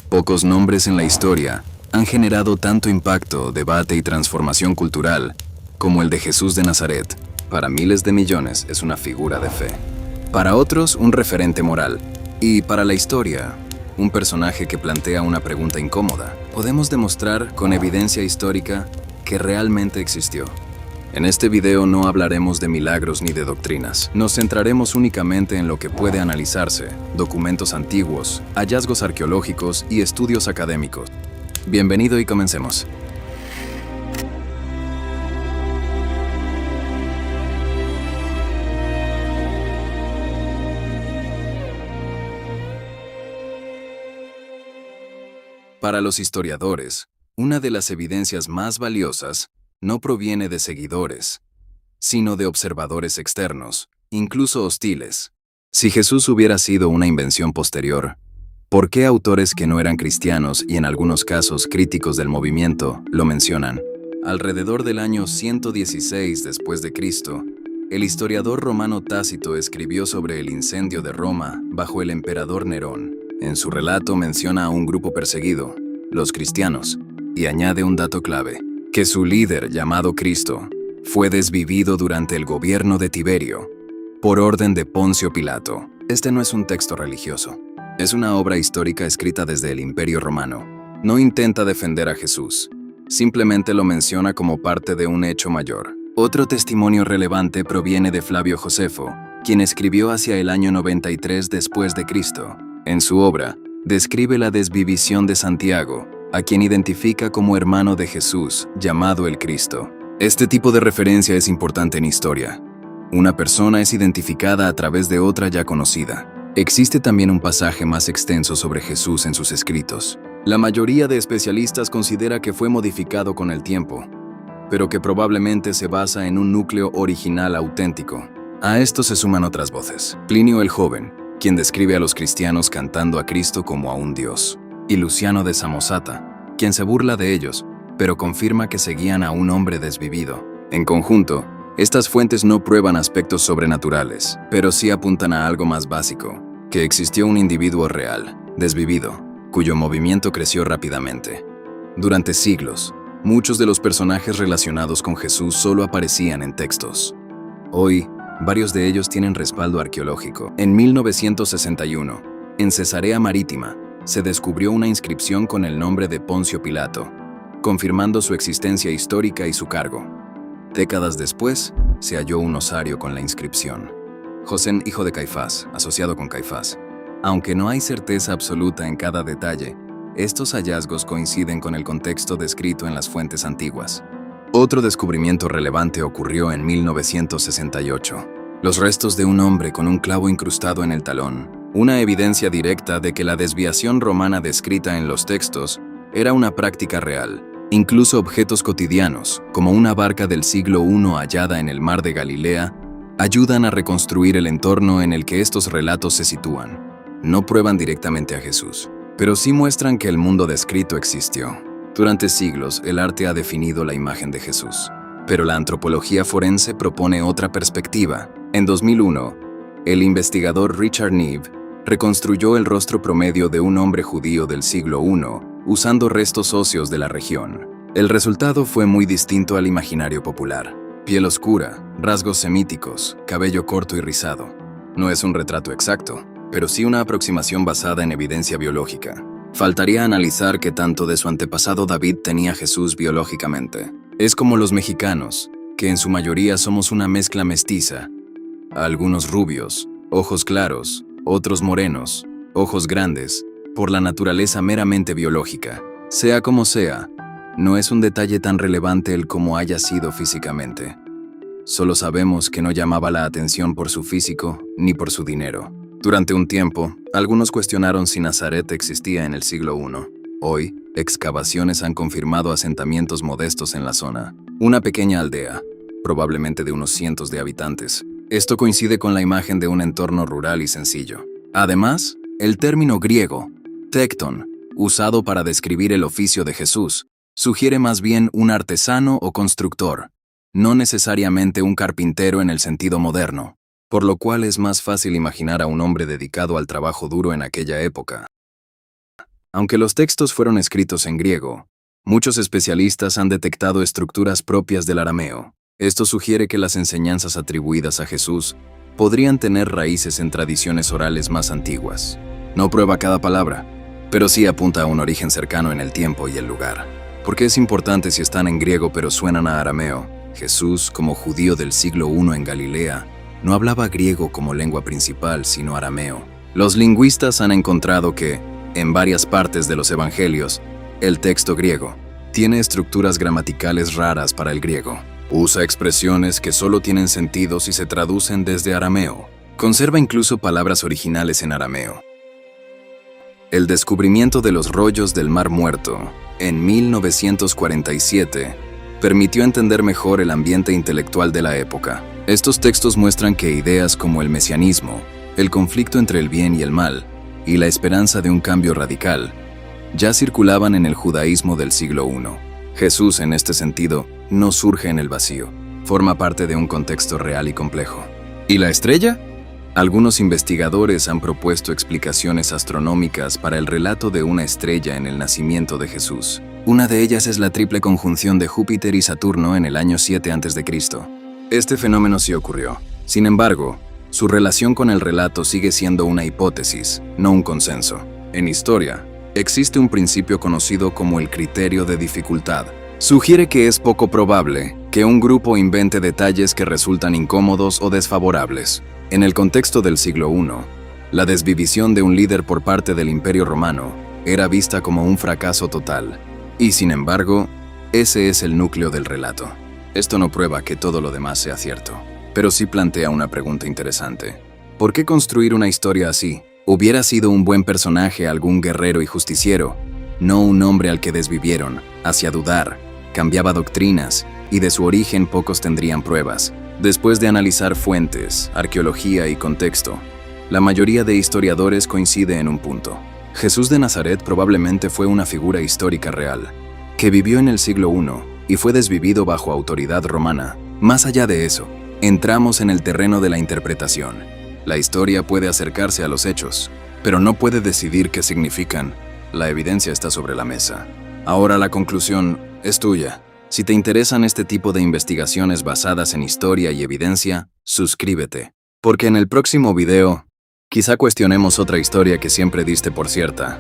Pocos nombres en la historia han generado tanto impacto, debate y transformación cultural como el de Jesús de Nazaret. Para miles de millones es una figura de fe. Para otros, un referente moral. Y para la historia, un personaje que plantea una pregunta incómoda. ¿Podemos demostrar con evidencia histórica que realmente existió? En este video no hablaremos de milagros ni de doctrinas. Nos centraremos únicamente en lo que puede analizarse, documentos antiguos, hallazgos arqueológicos y estudios académicos. Bienvenido y comencemos. Para los historiadores, una de las evidencias más valiosas no proviene de seguidores, sino de observadores externos, incluso hostiles. Si Jesús hubiera sido una invención posterior, ¿por qué autores que no eran cristianos y en algunos casos críticos del movimiento lo mencionan? Alrededor del año 116 después de Cristo, el historiador romano Tácito escribió sobre el incendio de Roma bajo el emperador Nerón. En su relato menciona a un grupo perseguido, los cristianos, y añade un dato clave, que su líder, llamado Cristo, fue desvivido durante el gobierno de Tiberio, por orden de Poncio Pilato. Este no es un texto religioso, es una obra histórica escrita desde el Imperio Romano. No intenta defender a Jesús, simplemente lo menciona como parte de un hecho mayor. Otro testimonio relevante proviene de Flavio Josefo, quien escribió hacia el año 93 después de Cristo. En su obra, describe la desvivisión de Santiago, a quien identifica como hermano de Jesús, llamado el Cristo. Este tipo de referencia es importante en historia. Una persona es identificada a través de otra ya conocida. Existe también un pasaje más extenso sobre Jesús en sus escritos. La mayoría de especialistas considera que fue modificado con el tiempo, pero que probablemente se basa en un núcleo original auténtico. A esto se suman otras voces. Plinio el Joven, quien describe a los cristianos cantando a Cristo como a un Dios, y Luciano de Samosata, quien se burla de ellos, pero confirma que seguían a un hombre desvivido. En conjunto, estas fuentes no prueban aspectos sobrenaturales, pero sí apuntan a algo más básico, que existió un individuo real, desvivido, cuyo movimiento creció rápidamente. Durante siglos, muchos de los personajes relacionados con Jesús solo aparecían en textos. Hoy, varios de ellos tienen respaldo arqueológico. En 1961, en Cesarea Marítima, se descubrió una inscripción con el nombre de Poncio Pilato, confirmando su existencia histórica y su cargo. Décadas después, se halló un osario con la inscripción. José, hijo de Caifás, asociado con Caifás. Aunque no hay certeza absoluta en cada detalle, estos hallazgos coinciden con el contexto descrito en las fuentes antiguas. Otro descubrimiento relevante ocurrió en 1968. Los restos de un hombre con un clavo incrustado en el talón, una evidencia directa de que la desviación romana descrita en los textos era una práctica real. Incluso objetos cotidianos, como una barca del siglo I hallada en el mar de Galilea, ayudan a reconstruir el entorno en el que estos relatos se sitúan. No prueban directamente a Jesús, pero sí muestran que el mundo descrito existió. Durante siglos, el arte ha definido la imagen de Jesús, pero la antropología forense propone otra perspectiva. En 2001, el investigador Richard Neve reconstruyó el rostro promedio de un hombre judío del siglo I usando restos óseos de la región. El resultado fue muy distinto al imaginario popular. Piel oscura, rasgos semíticos, cabello corto y rizado. No es un retrato exacto, pero sí una aproximación basada en evidencia biológica. Faltaría analizar qué tanto de su antepasado David tenía Jesús biológicamente. Es como los mexicanos, que en su mayoría somos una mezcla mestiza. Algunos rubios, ojos claros, otros morenos, ojos grandes, por la naturaleza meramente biológica. Sea como sea, no es un detalle tan relevante el cómo haya sido físicamente. Solo sabemos que no llamaba la atención por su físico ni por su dinero. Durante un tiempo, algunos cuestionaron si Nazaret existía en el siglo I. Hoy, excavaciones han confirmado asentamientos modestos en la zona. Una pequeña aldea, probablemente de unos cientos de habitantes. Esto coincide con la imagen de un entorno rural y sencillo. Además, el término griego, tecton, usado para describir el oficio de Jesús, sugiere más bien un artesano o constructor, no necesariamente un carpintero en el sentido moderno, por lo cual es más fácil imaginar a un hombre dedicado al trabajo duro en aquella época. Aunque los textos fueron escritos en griego, muchos especialistas han detectado estructuras propias del arameo. Esto sugiere que las enseñanzas atribuidas a Jesús podrían tener raíces en tradiciones orales más antiguas. No prueba cada palabra, pero sí apunta a un origen cercano en el tiempo y el lugar. ¿Por qué es importante si están en griego pero suenan a arameo? Jesús, como judío del siglo I en Galilea, no hablaba griego como lengua principal, sino arameo. Los lingüistas han encontrado que, en varias partes de los evangelios, el texto griego tiene estructuras gramaticales raras para el griego. Usa expresiones que solo tienen sentido si se traducen desde arameo. Conserva incluso palabras originales en arameo. El descubrimiento de los rollos del Mar Muerto, en 1947, permitió entender mejor el ambiente intelectual de la época. Estos textos muestran que ideas como el mesianismo, el conflicto entre el bien y el mal, y la esperanza de un cambio radical, ya circulaban en el judaísmo del siglo I. Jesús, en este sentido, no surge en el vacío, forma parte de un contexto real y complejo. ¿Y la estrella? Algunos investigadores han propuesto explicaciones astronómicas para el relato de una estrella en el nacimiento de Jesús. Una de ellas es la triple conjunción de Júpiter y Saturno en el año 7 a.C. Este fenómeno sí ocurrió. Sin embargo, su relación con el relato sigue siendo una hipótesis, no un consenso. En historia, existe un principio conocido como el criterio de dificultad. Sugiere que es poco probable que un grupo invente detalles que resultan incómodos o desfavorables. En el contexto del siglo I, la desvivisión de un líder por parte del Imperio Romano era vista como un fracaso total. Y sin embargo, ese es el núcleo del relato. Esto no prueba que todo lo demás sea cierto, pero sí plantea una pregunta interesante. ¿Por qué construir una historia así? Hubiera sido un buen personaje algún guerrero y justiciero, no un hombre al que desvivieron, hacía dudar, cambiaba doctrinas, y de su origen pocos tendrían pruebas. Después de analizar fuentes, arqueología y contexto, la mayoría de historiadores coincide en un punto. Jesús de Nazaret probablemente fue una figura histórica real, que vivió en el siglo I y fue desvivido bajo autoridad romana. Más allá de eso, entramos en el terreno de la interpretación. La historia puede acercarse a los hechos, pero no puede decidir qué significan. La evidencia está sobre la mesa. Ahora la conclusión es tuya. Si te interesan este tipo de investigaciones basadas en historia y evidencia, suscríbete, porque en el próximo video, quizá cuestionemos otra historia que siempre diste por cierta.